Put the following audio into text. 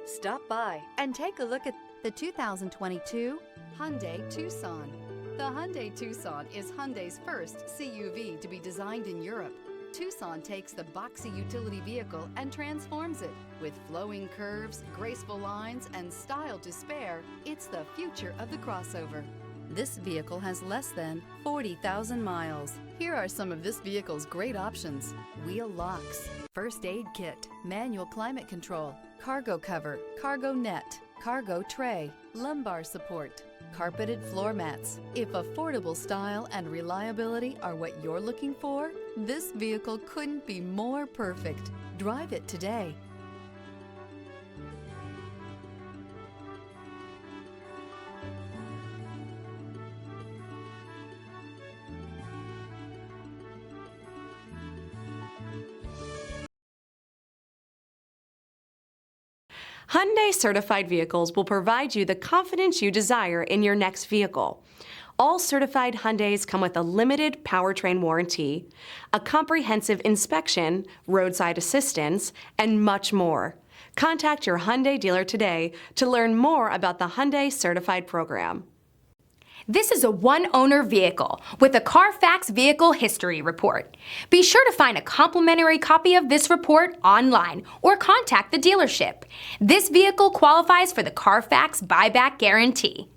Stop by and take a look at the 2022 Hyundai Tucson. The Hyundai Tucson is Hyundai's first CUV to be designed in Europe. Tucson takes the boxy utility vehicle and transforms it. With flowing curves, graceful lines, and style to spare, it's the future of the crossover. This vehicle has less than 40,000 miles. Here are some of this vehicle's great options: wheel locks, first aid kit, manual climate control, cargo cover, cargo net, cargo tray, lumbar support, carpeted floor mats. If affordable style and reliability are what you're looking for, this vehicle couldn't be more perfect. Drive it today. Hyundai certified vehicles will provide you the confidence you desire in your next vehicle. All certified Hyundais come with a limited powertrain warranty, a comprehensive inspection, roadside assistance, and much more. Contact your Hyundai dealer today to learn more about the Hyundai Certified Program. This is a one-owner vehicle with a Carfax Vehicle History Report. Be sure to find a complimentary copy of this report online or contact the dealership. This vehicle qualifies for the Carfax Buyback Guarantee.